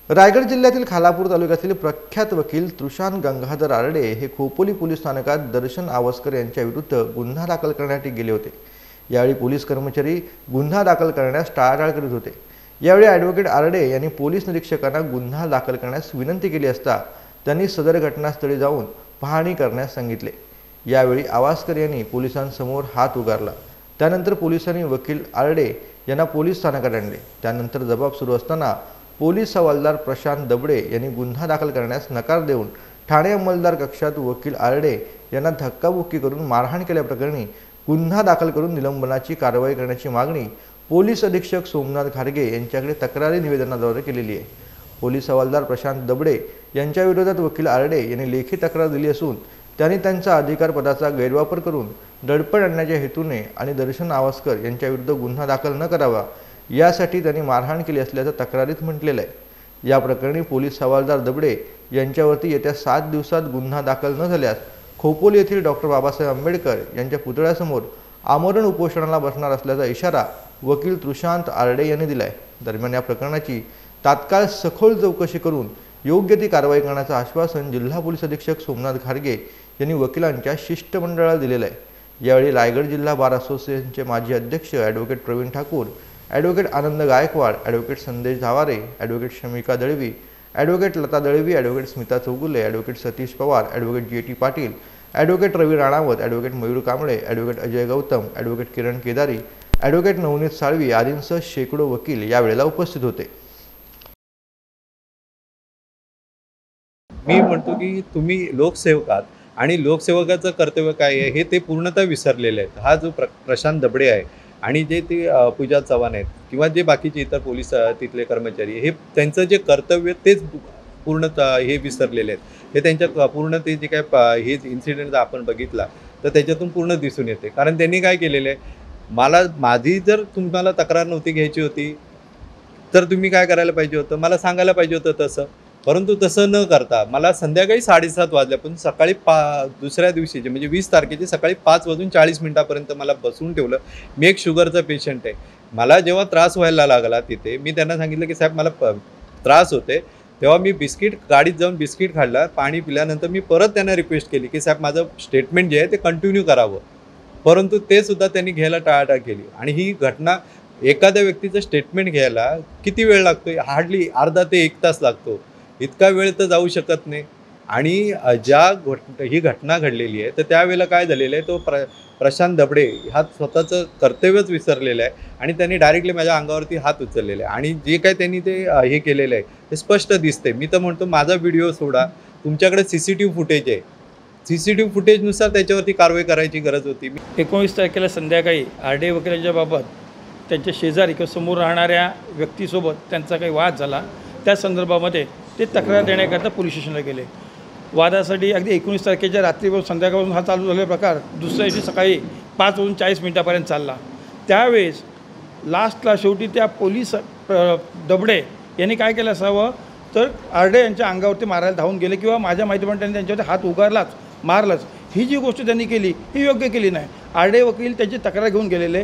रायगड जिल्ह्यातील खालापूर तालुक्यातील प्रख्यात वकील तृषांत गंगाधर आरडे हे खोपोली पोलीस स्थानकात दर्शन आवस्कर यांच्या विरुद्ध गुन्हा दाखल करण्यासाठी गेले होते। यावेळी पोलीस कर्मचारी गुन्हा दाखल करण्यास टाळाटाळ करीत होते। यावेळी ॲडव्होकेट आरडे यांनी पोलीस निरीक्षकांना गुन्हा दाखल करण्यास विनंती केली असता त्यांनी सदर घटनास्थळी जाऊन पाहणी करण्यास सांगितले। यावेळी आवस्कर यांनी पोलिसांसमोर हात उगारला। त्यानंतर पोलिसांनी वकील आरडे यांना पोलीस स्थानकात आणले। त्यानंतर जबाब सुरू असताना पोलीस हवालदार प्रशांत दबडे यांनी गुन्हा दाखल करण्यास नकार देऊन ठाणे अंमलदार कक्षात वकील आरडे यांना धक्काबुक्की करून मारहाण केल्याप्रकरणी गुन्हा दाखल करून निलंबनाची कारवाई करण्याची मागणी पोलीस अधीक्षक सोमनाथ घारगे यांच्याकडे तक्रारी निवेदनाद्वारे केलेली आहे। पोलीस हवालदार प्रशांत दबडे यांच्या विरोधात वकील आरडे यांनी लेखी तक्रार दिली असून त्यांनी त्यांचा अधिकार पदाचा गैरवापर करून दडपण आणण्याच्या हेतूने आणि दर्शन आवस्कर यांच्या विरुद्ध गुन्हा दाखल न करावा यासाठी त्यांनी मारहाण केली असल्याचं तक्रारीत म्हटलेलं आहे। या प्रकरणी पोलीस हवालदार दबडे यांच्यावरती येत्या 7 दिवसात गुन्हा दाखल न झाल्यास खोपोली येथील डॉक्टर बाबासाहेब आंबेडकर यांच्या पुतळ्यासमोर आमरण उपोषणाला बसणार असल्याचा इशारा वकील तृषांत आरडे यांनी दिला आहे। दरम्यान या प्रकरणाची तात्काळ सखोल चौकशी करून योग्य ती कारवाई करण्याचं आश्वासन जिल्हा पोलीस अधीक्षक सोमनाथ घारगे यांनी वकिलांच्या शिष्टमंडळाला दिलेलं आहे। यावेळी रायगड जिल्हा बार असोसिएशनचे माजी अध्यक्ष advocate Pravin Thakur, advocate Anand Gaikwad, advocate Sandesh Dhaware, advocate Shamika Dalvi, advocate Lata Dalvi, advocate Smita Chougule, advocate Satish Pawar, advocate JT Patil, advocate Ravi Ranawat, advocate Mayur Kamble, advocate Ajay Gautam, advocate Kiran Kedari, advocate Navneet Salvi आदींसह शेकडो वकील यावेळेला उपस्थित होते। मी म्हणतो की तुम्ही लोकसेवक आहात आणि लोकसेवकाचं कर्तव्य काय आहे हे ते पूर्णतः विसरलेले आहेत। हा जो प्रशांत दबडे आहे आणि जे ते पूजा चव्हाण आहेत किंवा जे बाकीचे इतर पोलीस तिथले कर्मचारी हे त्यांचं जे कर्तव्य तेच पूर्णतः हे विसरलेले आहेत। हे त्यांच्या पूर्ण ते जे काय हे इन्सिडेंट आपण बघितला तर त्याच्यातून पूर्ण दिसून येते। कारण त्यांनी काय केलेलं आहे, माझी जर तुम्हाला तक्रार नव्हती घ्यायची होती तर तुम्ही काय करायला पाहिजे होतं, मला सांगायला पाहिजे होतं तसं। परंतु तसं न करता मला संध्याकाळी 7:30 वाजल्यापासून सकाळी दुसऱ्या दिवशीचे म्हणजे 20 तारखेचे सकाळी 5:40 मला बसवून ठेवलं। मी एक शुगरचा पेशंट आहे। मला जेव्हा त्रास व्हायला लागला तिथे मी त्यांना सांगितलं की साहेब मला त्रास होते, तेव्हा मी गाडीत जाऊन बिस्किट खाल्ला, पाणी पिल्यानंतर मी परत त्यांना रिक्वेस्ट केली की साहेब माझं स्टेटमेंट जे आहे ते कंटिन्यू करावं। परंतु ते सुद्धा त्यांनी घ्यायला टाळाटाळ केली। आणि ही घटना एखाद्या व्यक्तीचं स्टेटमेंट घ्यायला किती वेळ लागतो, हार्डली अर्धा ते 1 तास लागतो। इतका वेळ तर जाऊ शकत नाही। आणि ही घटना घडलेली आहे तर त्यावेळेला काय झालेलं आहे, तो प्रशांत दबडे हा स्वतःचं कर्तव्यच विसरलेला आहे आणि त्यांनी डायरेक्टली माझ्या अंगावरती हात उचललेला आहे। आणि जे काय त्यांनी ते हे केलेलं आहे ते स्पष्ट दिसते। मी तर म्हणतो माझा व्हिडिओ सोडा, तुमच्याकडे CCTV फुटेज आहे, CCTV फुटेजनुसार त्याच्यावरती कारवाई करायची गरज होती। 19 तारखेला संध्याकाळी आरडे वकिलांच्या बाबत त्यांच्या शेजारी किंवा समोर राहणाऱ्या व्यक्तीसोबत त्यांचा काही वाद झाला। त्या संदर्भामध्ये ते तक्रार देण्याकरता पोलीस स्टेशनला गेले। वादासाठी अगदी 19 तारखेच्या रात्रीपासून संध्याकाळपासून हा चालू झालेला प्रकार दुसऱ्या दिवशी सकाळी 5:40 चालला। त्यावेळेस लास्टला शेवटी त्या पोलीस दबडे यांनी काय केलं असावं तर आरडे यांच्या अंगावरती मारायला धावून गेले किंवा माझ्या माहितीप्रमाणे त्यांनी त्यांच्यावरती हात उगारलाच, मारलंच। ही जी गोष्ट त्यांनी केली ही योग्य केली नाही। आरडे वकील त्यांची तक्रार घेऊन गेलेले।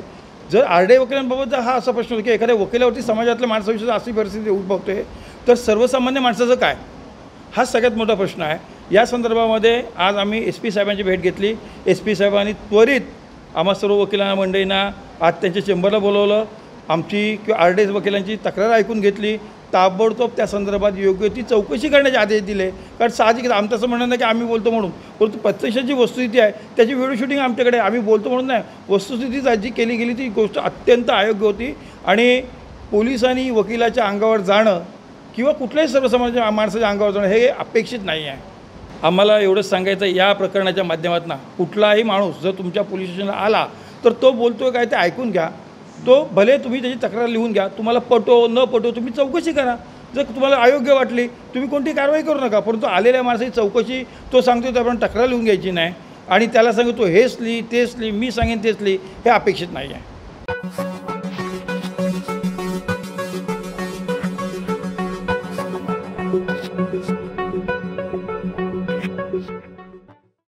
जर आरडे वकिलांबाबत जर हा असा प्रश्न होता की एखाद्या वकिलावरती समाजातल्या माणसाविषयी अशी परिस्थिती उद्भवते तर सर्वसामान्य माणसाचं काय, हा सगळ्यात मोठा प्रश्न आहे। या संदर्भामध्ये आज आम्ही SP साहेबांची भेट घेतली। SP साहेबांनी त्वरित आम्हा सर्व वकिलांना मंडळींना आज त्यांच्या चेंबरला बोलवलं, आमची किंवा आरडे वकिलांची तक्रार ऐकून घेतली, ताबडतोब त्या संदर्भात योग्य ती चौकशी करण्याचे आदेश दिले। कारण साहजिकच आमचं असं म्हणणं नाही की आम्ही बोलतो म्हणून, परंतु प्रत्यक्षात जी वस्तुस्थिती आहे त्याची व्हिडिओ शूटिंग आमच्याकडे, आम्ही बोलतो म्हणून नाही, वस्तुस्थिती जी केली गेली ती गोष्ट अत्यंत अयोग्य होती। आणि पोलिसांनी वकिलाच्या अंगावर जाणं किंवा कुठल्याही सर्वसामान्य माणसाच्या अंगावर जाणं हे अपेक्षित नाही आहे। आम्हाला एवढंच सांगायचं या प्रकरणाच्या माध्यमातून कुठलाही माणूस जर तुमच्या पोलीस स्टेशनला आला तर तो बोलतोय काय ते ऐकून घ्या। तो भले तुम्ही त्याची तक्रार लिहून घ्या, तुम्हाला पटो न पटो तुम्ही चौकशी करा। जर तुम्हाला अयोग्य वाटली तुम्ही कोणती कारवाई करू नका, परंतु आलेल्या माणसाची चौकशी तो सांगतो त्याप्रमाणे तक्रार लिहून घ्यायची नाही आणि त्याला सांगतो हेच लिही तेच लिही, मी सांगेन तेच लिही, हे अपेक्षित नाही आहे।